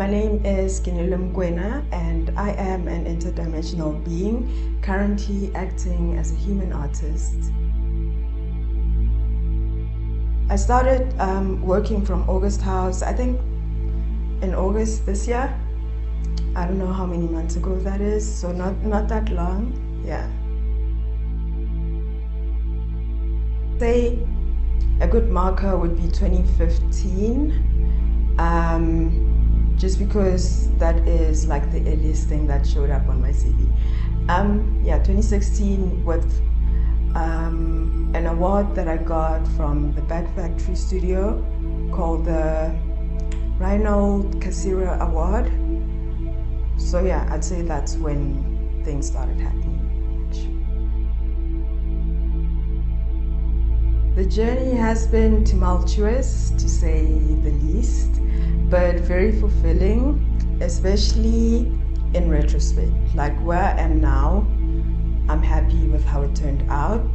My name is Keneilwe Mokoena and I am an interdimensional being currently acting as a human artist. I started working from August House, I think in August this year. I don't know how many months ago that is, so not that long, yeah. Say a good marker would be 2015. Just because that is like the earliest thing that showed up on my CV. 2016 with an award that I got from the Back Factory Studio called the Reinhold Kasira Award. So yeah, I'd say that's when things started happening. The journey has been tumultuous, to say the least, but very fulfilling, especially in retrospect. Like where I am now, I'm happy with how it turned out.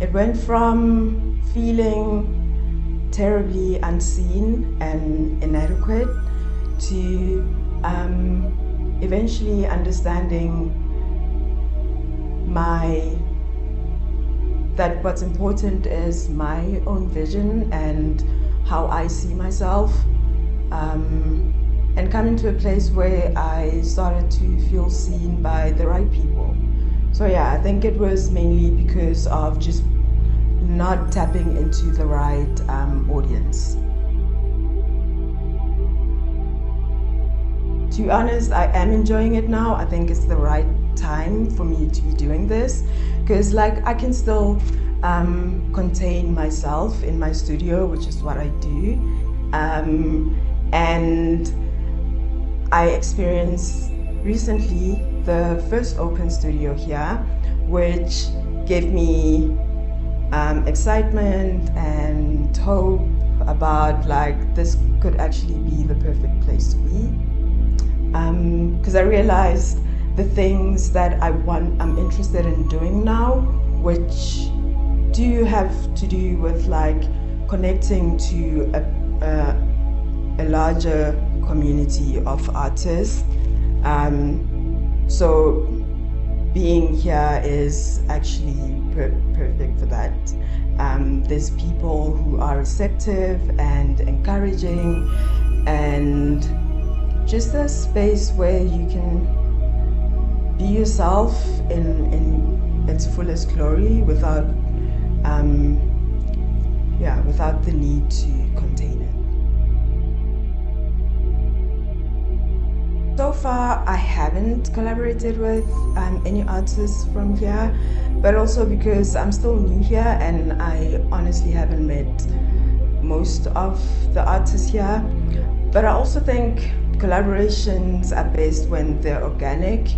It went from feeling terribly unseen and inadequate to eventually understanding that what's important is my own vision and how I see myself, and coming to a place where I started to feel seen by the right people. So yeah, I think it was mainly because of just not tapping into the right audience. To be honest, I am enjoying it now. I think it's the right time for me to be doing this, because like I can still contain myself in my studio, which is what I do, and I experienced recently the first open studio here, which gave me excitement and hope about like this could actually be the perfect place to be, because I realized the things that I'm interested in doing now, which do have to do with like connecting to a larger community of artists. So being here is actually perfect for that. There's people who are receptive and encouraging, and just a space where you can be yourself in its fullest glory without the need to contain it. So far, I haven't collaborated with any artists from here, but also because I'm still new here and I honestly haven't met most of the artists here. But I also think collaborations are best when they're organic.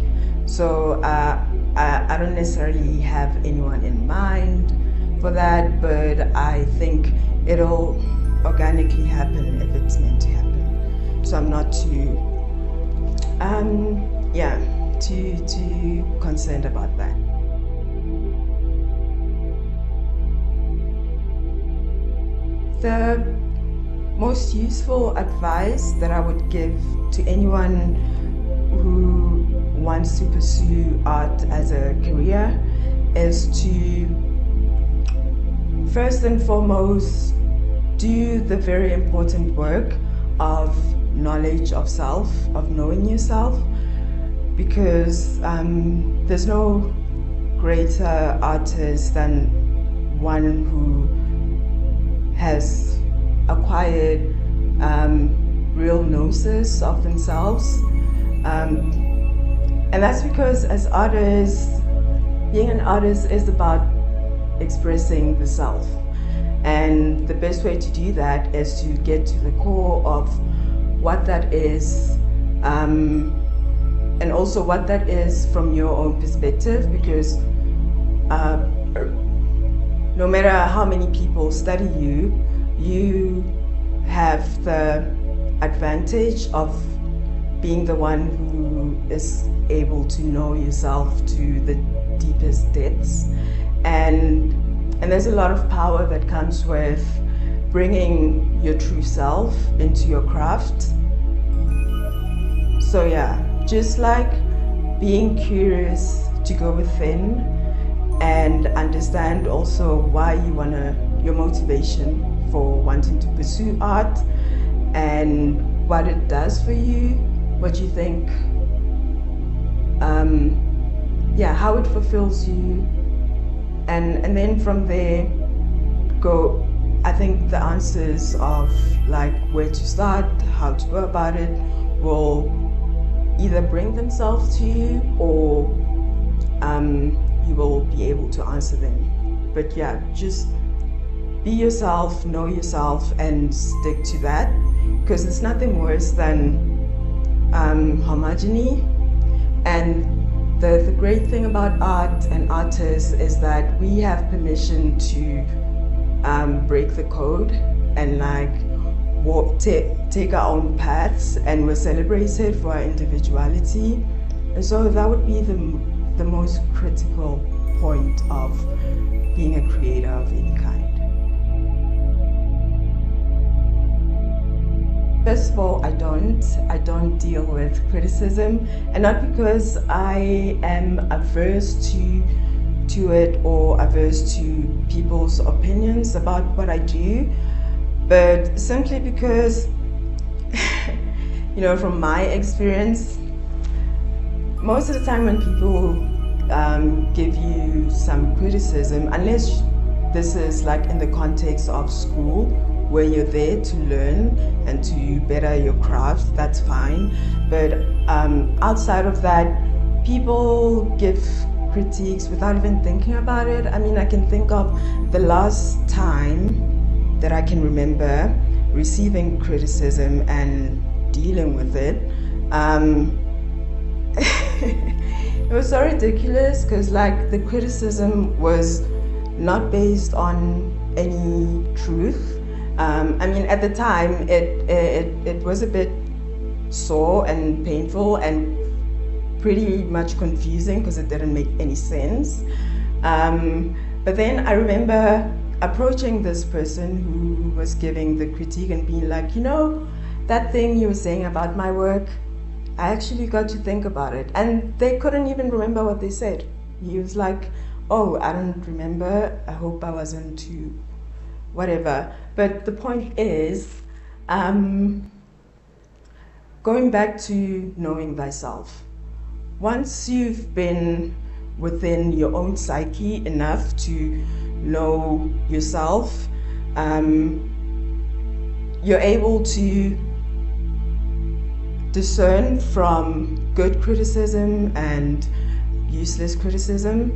So I don't necessarily have anyone in mind for that, but I think it'll organically happen if it's meant to happen. So I'm not too concerned about that. The most useful advice that I would give to anyone who wants to pursue art as a career is to first and foremost do the very important work of knowledge of self, of knowing yourself, because there's no greater artist than one who has acquired real gnosis of themselves. And that's because as artists, being an artist is about expressing the self. And the best way to do that is to get to the core of what that is, and also what that is from your own perspective, because no matter how many people study you, you have the advantage of being the one who is able to know yourself to the deepest depths. And there's a lot of power that comes with bringing your true self into your craft. So yeah, just like being curious to go within and understand also why you your motivation for wanting to pursue art and what it does for you, what you think, how it fulfills you, and then from there go. I think the answers of like where to start, how to go about it, will either bring themselves to you or you will be able to answer them. But yeah, just be yourself, know yourself, and stick to that, because it's nothing worse than homogeny. And the great thing about art and artists is that we have permission to break the code and like take our own paths, and we're celebrated for our individuality. And so that would be the most critical point of being a creator of any kind. First of all, I don't deal with criticism, and not because I am averse to it or averse to people's opinions about what I do, but simply because, from my experience, most of the time when people give you some criticism, unless this is like in the context of school, where you're there to learn and to better your craft, that's fine. But outside of that, people give critiques without even thinking about it. I mean, I can think of the last time that I can remember receiving criticism and dealing with it. It was so ridiculous, because like the criticism was not based on any truth. I mean, at the time, it was a bit sore and painful and pretty much confusing, because it didn't make any sense. But then I remember approaching this person who was giving the critique and being like, that thing you were saying about my work, I actually got to think about it. And they couldn't even remember what they said. He was like, oh, I don't remember, I hope I wasn't too whatever. But the point is, going back to knowing thyself. Once you've been within your own psyche enough to know yourself, you're able to discern from good criticism and useless criticism.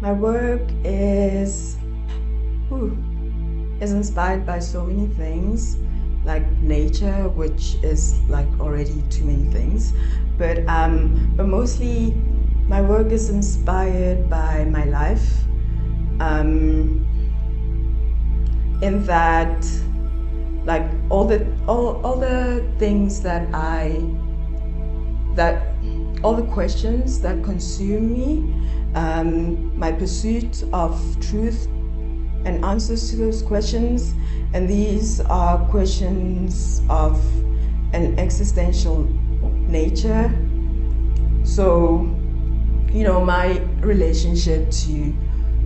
My work is inspired by so many things, like nature, which is like already too many things, but mostly my work is inspired by my life, in that, like all the things that all the questions that consume me, my pursuit of truth and answers to those questions, and these are questions of an existential nature. So, my relationship to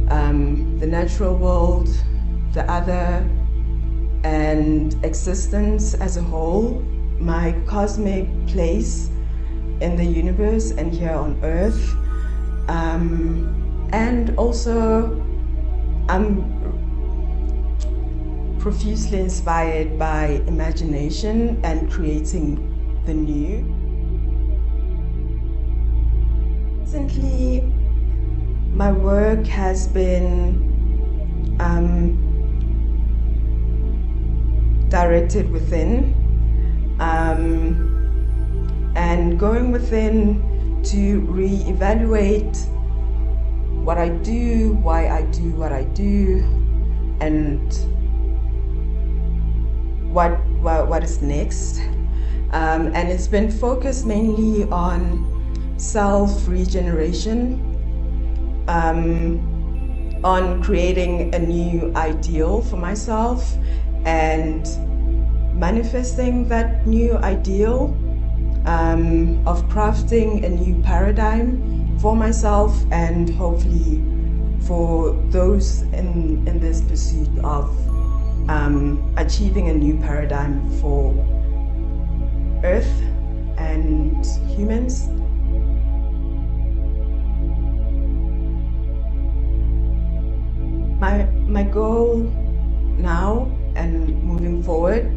the natural world, the other, and existence as a whole, my cosmic place in the universe and here on Earth, and also I'm profusely inspired by imagination and creating the new. Recently, my work has been directed within, and going within to re-evaluate what I do, why I do what I do, and what is next. And it's been focused mainly on self-regeneration, on creating a new ideal for myself and manifesting that new ideal, of crafting a new paradigm for myself and hopefully for those in this pursuit of achieving a new paradigm for Earth and humans. My goal now and moving forward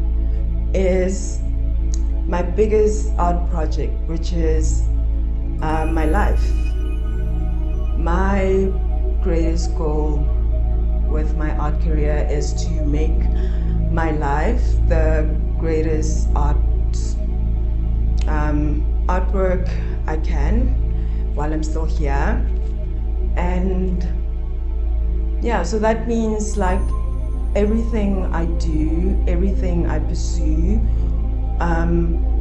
is my biggest art project, which is my life. My greatest goal with my art career is to make my life the greatest artwork I can while I'm still here. And yeah, so that means like everything I do, everything I pursue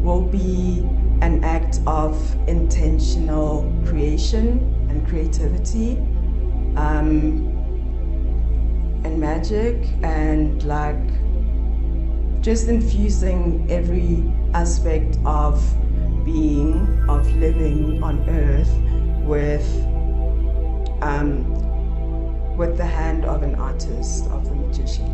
will be an act of intentional creation and creativity and magic, and like just infusing every aspect of being, of living on Earth with the hand of an artist, of a magician.